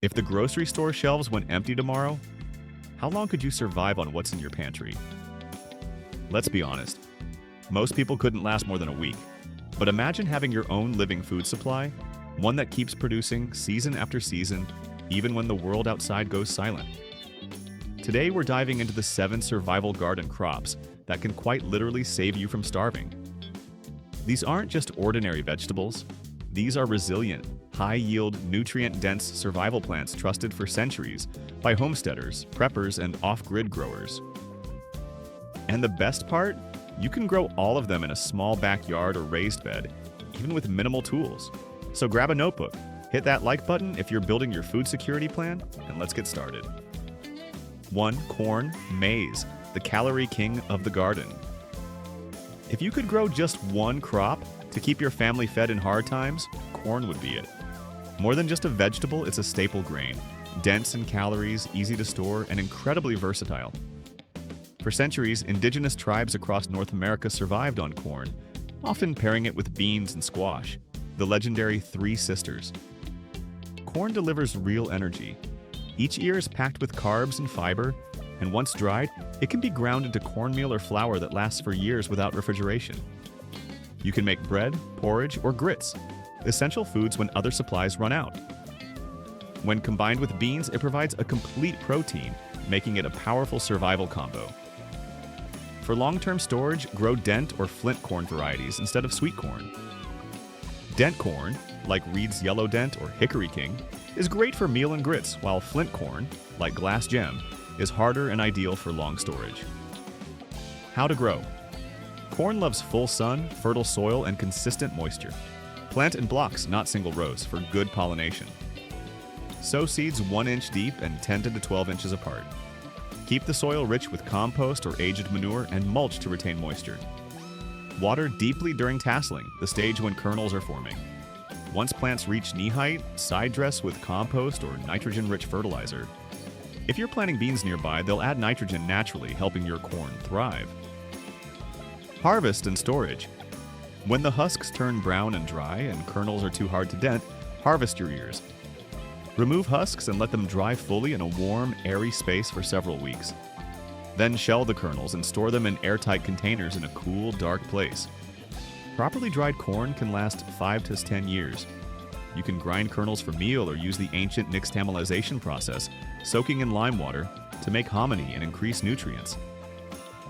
If the grocery store shelves went empty tomorrow, how long could you survive on what's in your pantry? Let's be honest, most people couldn't last more than a week. But imagine having your own living food supply, one that keeps producing season after season, even when the world outside goes silent. Today we're diving into the 7 survival garden crops that can quite literally save you from starving. These aren't just ordinary vegetables. These are resilient, high-yield, nutrient-dense survival plants trusted for centuries by homesteaders, preppers, and off-grid growers. And the best part? You can grow all of them in a small backyard or raised bed, even with minimal tools. So grab a notebook, hit that like button if you're building your food security plan, and let's get started. 1. Corn, maize, the calorie king of the garden. If you could grow just one crop to keep your family fed in hard times, corn would be it. More than just a vegetable, it's a staple grain, dense in calories, easy to store, and incredibly versatile. For centuries, indigenous tribes across North America survived on corn, often pairing it with beans and squash, the legendary Three Sisters. Corn delivers real energy. Each ear is packed with carbs and fiber, and once dried, it can be ground into cornmeal or flour that lasts for years without refrigeration. You can make bread, porridge, or grits, essential foods when other supplies run out. When combined with beans, it provides a complete protein, making it a powerful survival combo. For long-term storage, grow dent or flint corn varieties instead of sweet corn. Dent corn, like Reed's Yellow Dent or Hickory King, is great for meal and grits, while flint corn, like Glass Gem, is harder and ideal for long storage. How to grow. Corn loves full sun, fertile soil, and consistent moisture. Plant in blocks, not single rows, for good pollination. Sow seeds 1 inch deep and 10 to 12 inches apart. Keep the soil rich with compost or aged manure and mulch to retain moisture. Water deeply during tasseling, the stage when kernels are forming. Once plants reach knee height, side dress with compost or nitrogen-rich fertilizer. If you're planting beans nearby, they'll add nitrogen naturally, helping your corn thrive. Harvest and storage. When the husks turn brown and dry and kernels are too hard to dent, harvest your ears. Remove husks and let them dry fully in a warm, airy space for several weeks. Then shell the kernels and store them in airtight containers in a cool, dark place. Properly dried corn can last 5 to 10 years. You can grind kernels for meal or use the ancient nixtamalization process, soaking in lime water, to make hominy and increase nutrients.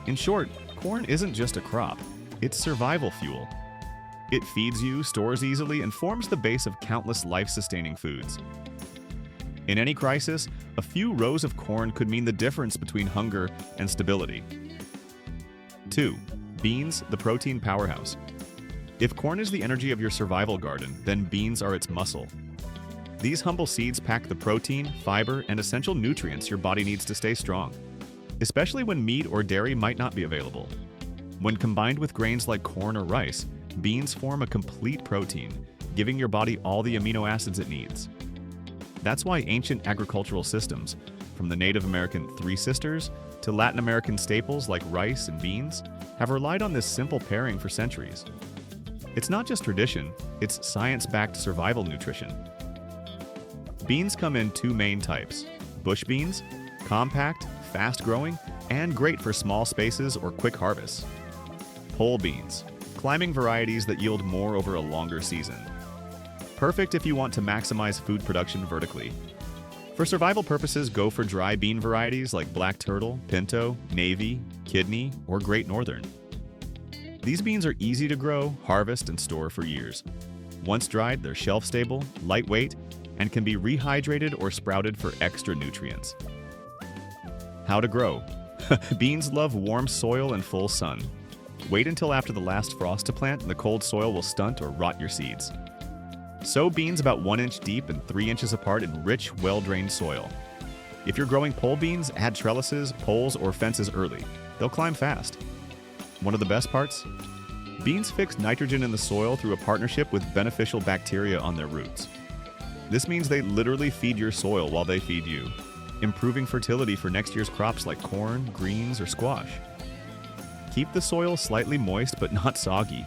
In short, corn isn't just a crop, it's survival fuel. It feeds you, stores easily, and forms the base of countless life-sustaining foods. In any crisis, a few rows of corn could mean the difference between hunger and stability. 2. Beans, the protein powerhouse. If corn is the energy of your survival garden, then beans are its muscle. These humble seeds pack the protein, fiber, and essential nutrients your body needs to stay strong, especially when meat or dairy might not be available. When combined with grains like corn or rice, beans form a complete protein, giving your body all the amino acids it needs. That's why ancient agricultural systems, from the Native American Three Sisters to Latin American staples like rice and beans, have relied on this simple pairing for centuries. It's not just tradition, it's science-backed survival nutrition. Beans come in 2 main types: bush beans, compact, fast-growing, and great for small spaces or quick harvests. Pole beans, climbing varieties that yield more over a longer season. Perfect if you want to maximize food production vertically. For survival purposes, go for dry bean varieties like Black Turtle, Pinto, Navy, Kidney, or Great Northern. These beans are easy to grow, harvest, and store for years. Once dried, they're shelf-stable, lightweight, and can be rehydrated or sprouted for extra nutrients. How to grow. Beans love warm soil and full sun. Wait until after the last frost to plant, and the cold soil will stunt or rot your seeds. Sow beans about 1 inch deep and 3 inches apart in rich, well-drained soil. If you're growing pole beans, add trellises, poles, or fences early. They'll climb fast. One of the best parts? Beans fix nitrogen in the soil through a partnership with beneficial bacteria on their roots. This means they literally feed your soil while they feed you, improving fertility for next year's crops like corn, greens, or squash. Keep the soil slightly moist but not soggy.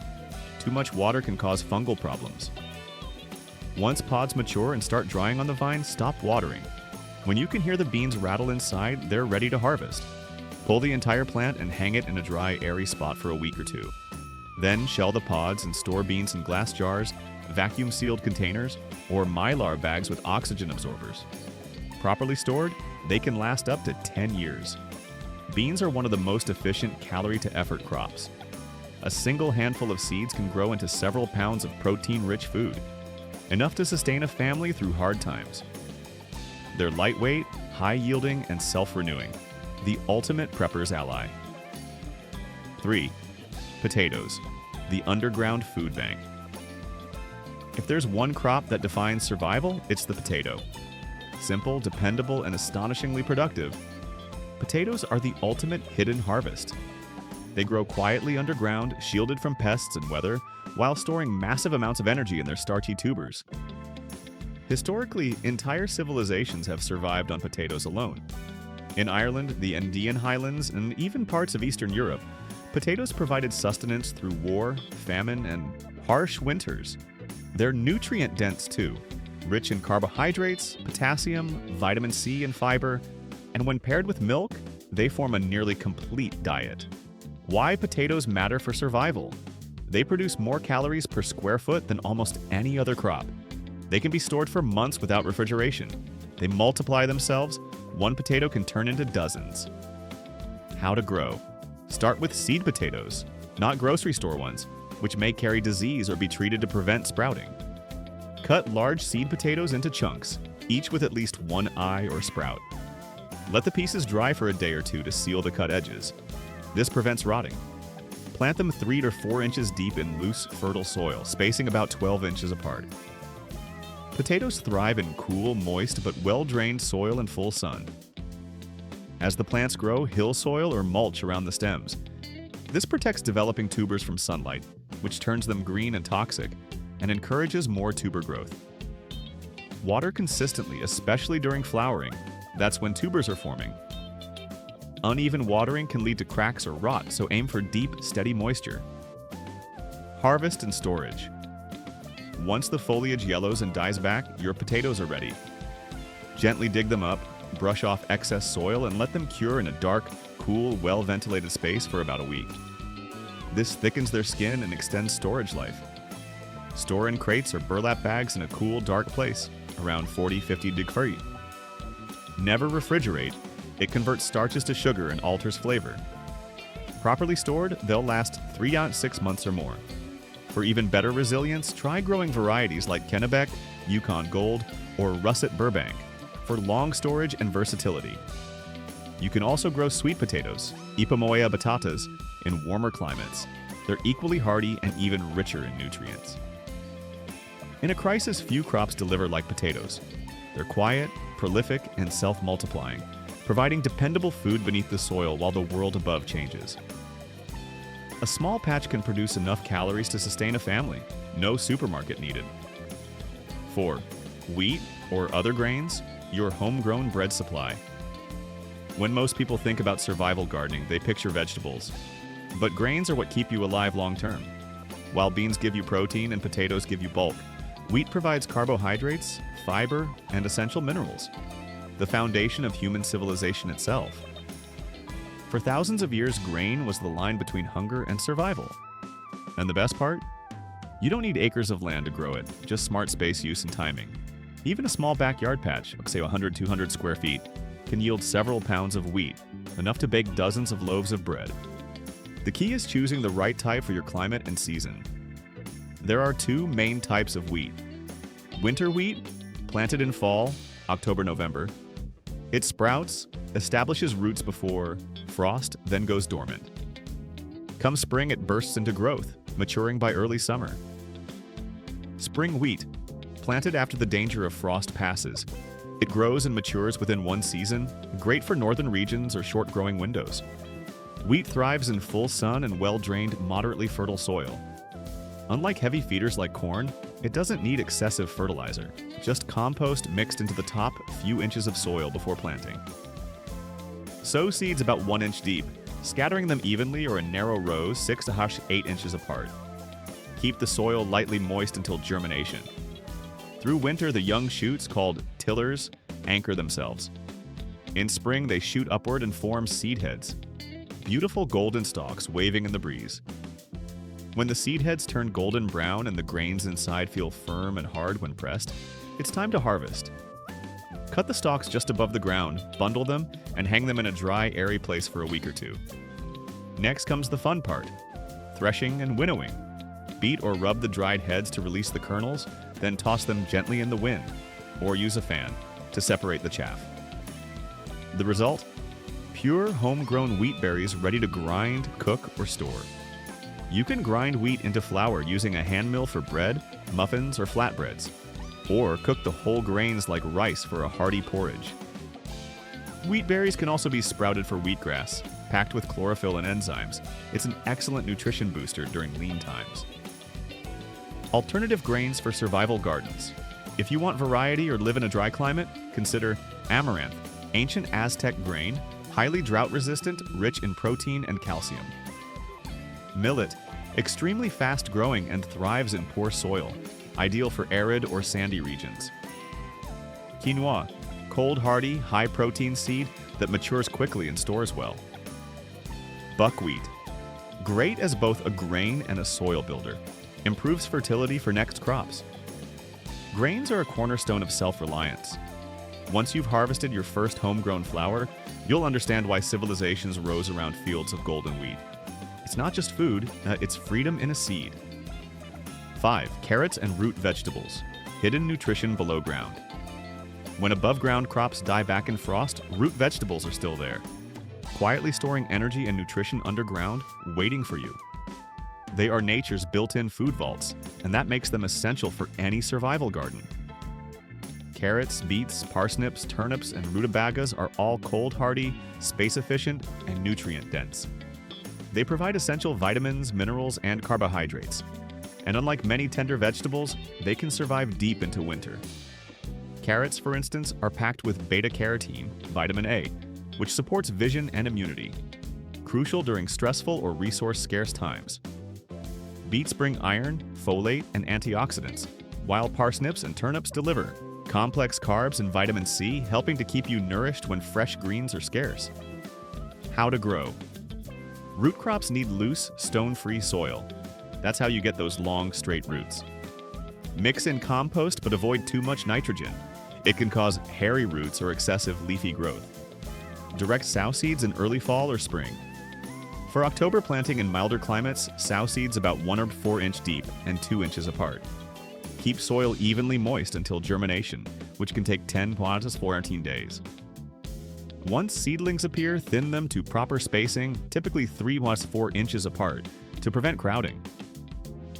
Too much water can cause fungal problems. Once pods mature and start drying on the vine, stop watering. When you can hear the beans rattle inside, they're ready to harvest. Pull the entire plant and hang it in a dry, airy spot for a week or two. Then shell the pods and store beans in glass jars, vacuum-sealed containers, or mylar bags with oxygen absorbers. Properly stored, they can last up to 10 years. Beans are one of the most efficient calorie-to-effort crops. A single handful of seeds can grow into several pounds of protein-rich food, enough to sustain a family through hard times. They're lightweight, high-yielding, and self-renewing, the ultimate prepper's ally. 3. Potatoes, the underground food bank. If there's one crop that defines survival, it's the potato. Simple, dependable, and astonishingly productive, potatoes are the ultimate hidden harvest. They grow quietly underground, shielded from pests and weather, while storing massive amounts of energy in their starchy tubers. Historically, entire civilizations have survived on potatoes alone. In Ireland, the Andean highlands, and even parts of Eastern Europe, potatoes provided sustenance through war, famine, and harsh winters. They're nutrient-dense too, rich in carbohydrates, potassium, vitamin C, and fiber, and when paired with milk, they form a nearly complete diet. Why potatoes matter for survival? They produce more calories per square foot than almost any other crop. They can be stored for months without refrigeration. They multiply themselves. One potato can turn into dozens. How to grow? Start with seed potatoes, not grocery store ones, which may carry disease or be treated to prevent sprouting. Cut large seed potatoes into chunks, each with at least one eye or sprout. Let the pieces dry for a day or two to seal the cut edges. This prevents rotting. Plant them 3 to 4 inches deep in loose, fertile soil, spacing about 12 inches apart. Potatoes thrive in cool, moist, but well-drained soil and full sun. As the plants grow, hill soil or mulch around the stems. This protects developing tubers from sunlight, which turns them green and toxic, and encourages more tuber growth. Water consistently, especially during flowering. That's when tubers are forming. Uneven watering can lead to cracks or rot, so aim for deep, steady moisture. Harvest and storage. Once the foliage yellows and dies back, your potatoes are ready. Gently dig them up, brush off excess soil, and let them cure in a dark, cool, well-ventilated space for about a week. This thickens their skin and extends storage life. Store in crates or burlap bags in a cool, dark place, around 40-50 degrees. Never refrigerate. It converts starches to sugar and alters flavor. Properly stored, they'll last 3 to 6 months or more. For even better resilience, try growing varieties like Kennebec, Yukon Gold, or Russet Burbank for long storage and versatility. You can also grow sweet potatoes, Ipomoea batatas, in warmer climates. They're equally hardy and even richer in nutrients. In a crisis, few crops deliver like potatoes. They're quiet, prolific, and self-multiplying, providing dependable food beneath the soil while the world above changes. A small patch can produce enough calories to sustain a family. No supermarket needed. 4. Wheat or other grains, your homegrown bread supply. When most people think about survival gardening, they picture vegetables. But grains are what keep you alive long term. While beans give you protein and potatoes give you bulk, wheat provides carbohydrates, fiber, and essential minerals, the foundation of human civilization itself. For thousands of years, grain was the line between hunger and survival. And the best part? You don't need acres of land to grow it, just smart space use and timing. Even a small backyard patch, say 100-200 square feet, can yield several pounds of wheat, enough to bake dozens of loaves of bread. The key is choosing the right type for your climate and season. There are 2 main types of wheat. Winter wheat, planted in fall, October-November. It sprouts, establishes roots before frost, then goes dormant. Come spring, it bursts into growth, maturing by early summer. Spring wheat, planted after the danger of frost passes. It grows and matures within 1 season, great for northern regions or short growing windows. Wheat thrives in full sun and well-drained, moderately fertile soil. Unlike heavy feeders like corn, it doesn't need excessive fertilizer, just compost mixed into the top few inches of soil before planting. Sow seeds about 1 inch deep, scattering them evenly or in narrow rows 6 to 8 inches apart. Keep the soil lightly moist until germination. Through winter, the young shoots, called tillers, anchor themselves. In spring, they shoot upward and form seed heads, beautiful golden stalks waving in the breeze. When the seed heads turn golden brown and the grains inside feel firm and hard when pressed, it's time to harvest. Cut the stalks just above the ground, bundle them, and hang them in a dry, airy place for a week or two. Next comes the fun part: threshing and winnowing. Beat or rub the dried heads to release the kernels, then toss them gently in the wind, or use a fan, to separate the chaff. The result? Pure, homegrown wheat berries ready to grind, cook, or store. You can grind wheat into flour using a hand mill for bread, muffins, or flatbreads, or cook the whole grains like rice for a hearty porridge. Wheat berries can also be sprouted for wheatgrass, packed with chlorophyll and enzymes. It's an excellent nutrition booster during lean times. Alternative grains for survival gardens. If you want variety or live in a dry climate, consider amaranth, ancient Aztec grain, highly drought-resistant, rich in protein and calcium. Millet, extremely fast-growing and thrives in poor soil, ideal for arid or sandy regions. Quinoa, cold, hardy, high-protein seed that matures quickly and stores well. Buckwheat, great as both a grain and a soil builder, improves fertility for next crops. Grains are a cornerstone of self-reliance. Once you've harvested your first homegrown flour, you'll understand why civilizations rose around fields of golden wheat. It's not just food, it's freedom in a seed. 5. Carrots and root vegetables, hidden nutrition below ground. When above-ground crops die back in frost, root vegetables are still there, quietly storing energy and nutrition underground, waiting for you. They are nature's built-in food vaults, and that makes them essential for any survival garden. Carrots, beets, parsnips, turnips, and rutabagas are all cold-hardy, space-efficient, and nutrient-dense. They provide essential vitamins, minerals, and carbohydrates. And unlike many tender vegetables, they can survive deep into winter. Carrots, for instance, are packed with beta-carotene, vitamin A, which supports vision and immunity, crucial during stressful or resource-scarce times. Beets bring iron, folate, and antioxidants, while parsnips and turnips deliver complex carbs and vitamin C, helping to keep you nourished when fresh greens are scarce. How to grow. Root crops need loose, stone-free soil. That's how you get those long, straight roots. Mix in compost, but avoid too much nitrogen. It can cause hairy roots or excessive leafy growth. Direct sow seeds in early fall or spring. For October planting in milder climates, sow seeds about 1 or 4 inch deep and 2 inches apart. Keep soil evenly moist until germination, which can take 10 to 14 days. Once seedlings appear, thin them to proper spacing, typically 3 to 4 inches apart, to prevent crowding.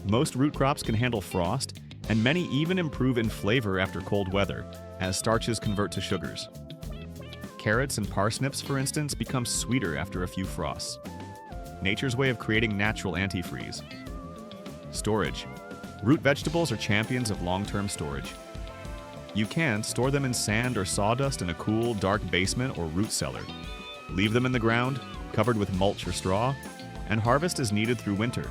Most root crops can handle frost, and many even improve in flavor after cold weather, as starches convert to sugars. Carrots and parsnips, for instance, become sweeter after a few frosts. Nature's way of creating natural antifreeze. Storage. Root vegetables are champions of long-term storage. You can store them in sand or sawdust in a cool, dark basement or root cellar. Leave them in the ground, covered with mulch or straw, and harvest as needed through winter.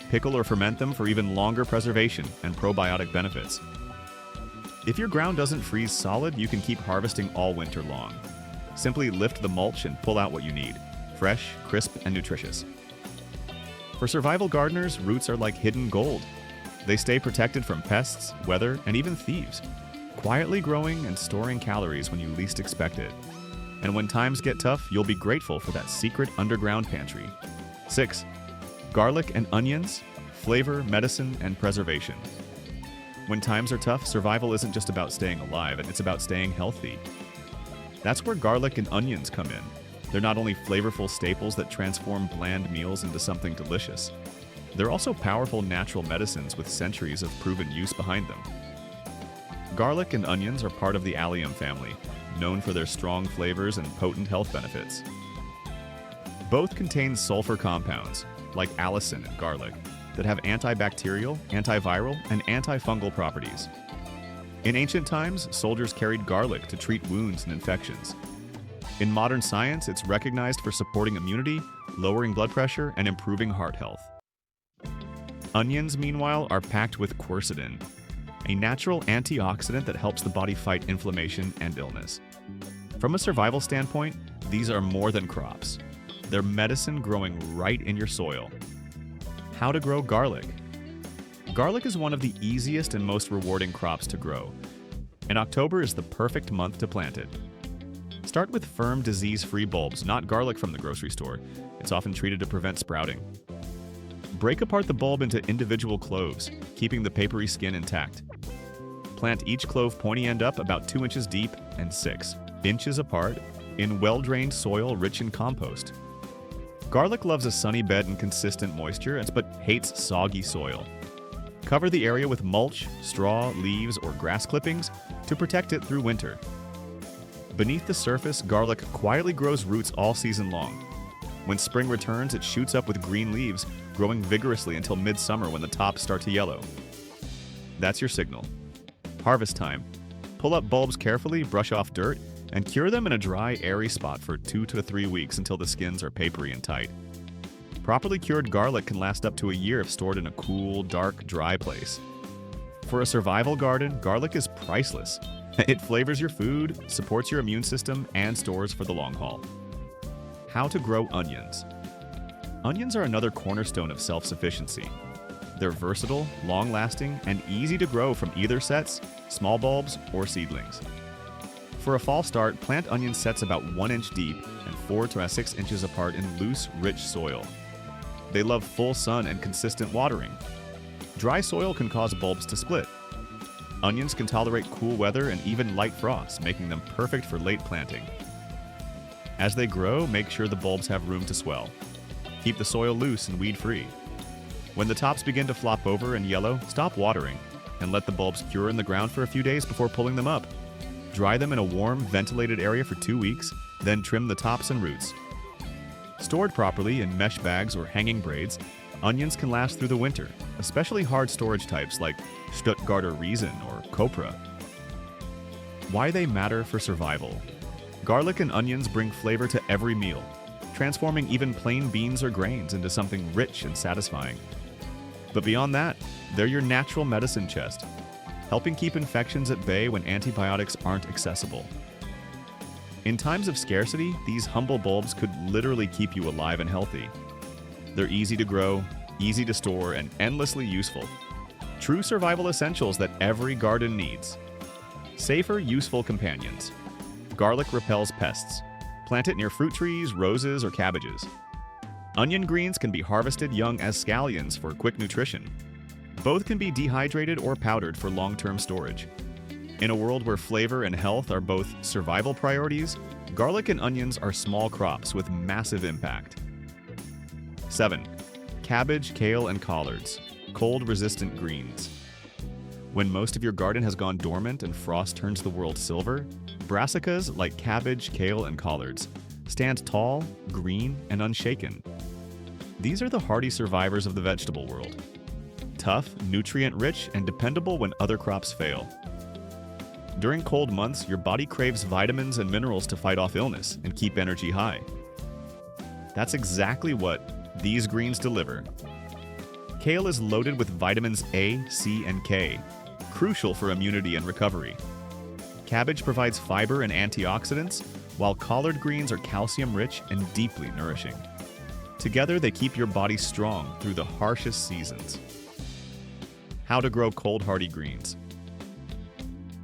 Pickle or ferment them for even longer preservation and probiotic benefits. If your ground doesn't freeze solid, you can keep harvesting all winter long. Simply lift the mulch and pull out what you need. Fresh, crisp, and nutritious. For survival gardeners, roots are like hidden gold. They stay protected from pests, weather, and even thieves, quietly growing and storing calories when you least expect it. And when times get tough, you'll be grateful for that secret underground pantry. 6. Garlic and onions, flavor, medicine, and preservation. When times are tough, survival isn't just about staying alive, it's about staying healthy. That's where garlic and onions come in. They're not only flavorful staples that transform bland meals into something delicious, they're also powerful natural medicines with centuries of proven use behind them. Garlic and onions are part of the allium family, known for their strong flavors and potent health benefits. Both contain sulfur compounds, like allicin in garlic, that have antibacterial, antiviral, and antifungal properties. In ancient times, soldiers carried garlic to treat wounds and infections. In modern science, it's recognized for supporting immunity, lowering blood pressure, and improving heart health. Onions, meanwhile, are packed with quercetin. a natural antioxidant that helps the body fight inflammation and illness. From a survival standpoint, these are more than crops. They're medicine growing right in your soil. How to grow garlic. Garlic is one of the easiest and most rewarding crops to grow, and October is the perfect month to plant it. Start with firm, disease-free bulbs, not garlic from the grocery store. It's often treated to prevent sprouting. Break apart the bulb into individual cloves, keeping the papery skin intact. Plant each clove pointy end up about 2 inches deep and 6 inches apart in well-drained soil rich in compost. Garlic loves a sunny bed and consistent moisture, but hates soggy soil. Cover the area with mulch, straw, leaves, or grass clippings to protect it through winter. Beneath the surface, garlic quietly grows roots all season long. When spring returns, it shoots up with green leaves, growing vigorously until midsummer when the tops start to yellow. That's your signal. Harvest time. Pull up bulbs carefully, brush off dirt, and cure them in a dry, airy spot for 2 to 3 weeks until the skins are papery and tight. Properly cured garlic can last up to a year if stored in a cool, dark, dry place. For a survival garden, garlic is priceless. It flavors your food, supports your immune system, and stores for the long haul. How to grow onions. Onions are another cornerstone of self-sufficiency. They're versatile, long-lasting, and easy to grow from either sets, small bulbs, or seedlings. For a fall start, plant onion sets about 1 inch deep and 4 to 6 inches apart in loose, rich soil. They love full sun and consistent watering. Dry soil can cause bulbs to split. Onions can tolerate cool weather and even light frosts, making them perfect for late planting. As they grow, make sure the bulbs have room to swell. Keep the soil loose and weed-free. When the tops begin to flop over and yellow, stop watering and let the bulbs cure in the ground for a few days before pulling them up. Dry them in a warm, ventilated area for 2 weeks, then trim the tops and roots. Stored properly in mesh bags or hanging braids, onions can last through the winter, especially hard storage types like Stuttgarter Riesen or Copra. Why they matter for survival. Garlic and onions bring flavor to every meal, transforming even plain beans or grains into something rich and satisfying. But beyond that, they're your natural medicine chest, helping keep infections at bay when antibiotics aren't accessible. In times of scarcity, these humble bulbs could literally keep you alive and healthy. They're easy to grow, easy to store, and endlessly useful. True survival essentials that every garden needs. Safer, useful companions. Garlic repels pests. Plant it near fruit trees, roses, or cabbages. Onion greens can be harvested young as scallions for quick nutrition. Both can be dehydrated or powdered for long-term storage. In a world where flavor and health are both survival priorities, garlic and onions are small crops with massive impact. 7. Cabbage, kale, and collards. Cold-resistant greens. When most of your garden has gone dormant and frost turns the world silver, brassicas like cabbage, kale, and collards stand tall, green, and unshaken. These are the hardy survivors of the vegetable world. Tough, nutrient-rich, and dependable when other crops fail. During cold months, your body craves vitamins and minerals to fight off illness and keep energy high. That's exactly what these greens deliver. Kale is loaded with vitamins A, C, and K, crucial for immunity and recovery. Cabbage provides fiber and antioxidants, while collard greens are calcium-rich and deeply nourishing. Together, they keep your body strong through the harshest seasons. How to grow cold hardy greens.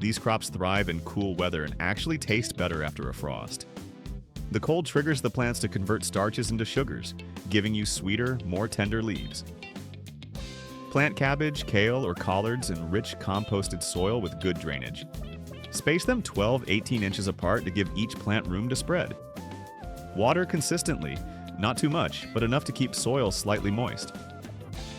These crops thrive in cool weather and actually taste better after a frost. The cold triggers the plants to convert starches into sugars, giving you sweeter, more tender leaves. Plant cabbage, kale, or collards in rich composted soil with good drainage. Space them 12-18 inches apart to give each plant room to spread. Water consistently, not too much, but enough to keep soil slightly moist.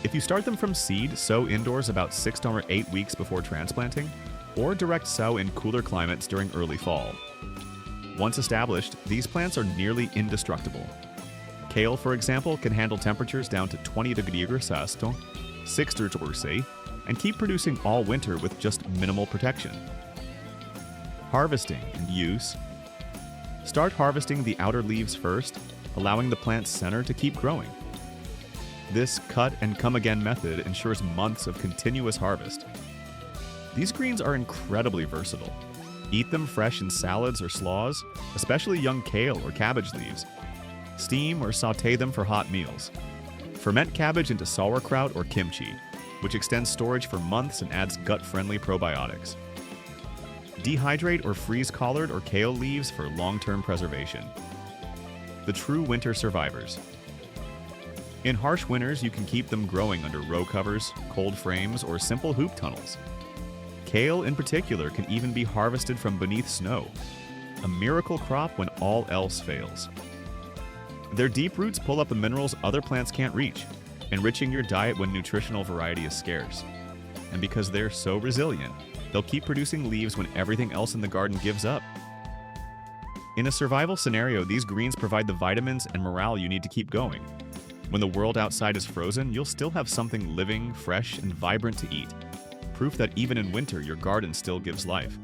If you start them from seed, sow indoors about 6 to 8 weeks before transplanting, or direct sow in cooler climates during early fall. Once established, these plants are nearly indestructible. Kale, for example, can handle temperatures down to 20 degrees Celsius, 6 degrees Celsius, and keep producing all winter with just minimal protection. Harvesting and use. Start harvesting the outer leaves first, allowing the plant's center to keep growing. This cut and come again method ensures months of continuous harvest. These greens are incredibly versatile. Eat them fresh in salads or slaws, especially young kale or cabbage leaves. Steam or sauté them for hot meals. Ferment cabbage into sauerkraut or kimchi, which extends storage for months and adds gut-friendly probiotics. Dehydrate or freeze collard or kale leaves for long-term preservation. The true winter survivors. In harsh winters, you can keep them growing under row covers, cold frames, or simple hoop tunnels. Kale, in particular, can even be harvested from beneath snow, a miracle crop when all else fails. Their deep roots pull up the minerals other plants can't reach, enriching your diet when nutritional variety is scarce. And because they're so resilient, they'll keep producing leaves when everything else in the garden gives up. In a survival scenario, these greens provide the vitamins and morale you need to keep going. When the world outside is frozen, you'll still have something living, fresh, and vibrant to eat. Proof that even in winter, your garden still gives life.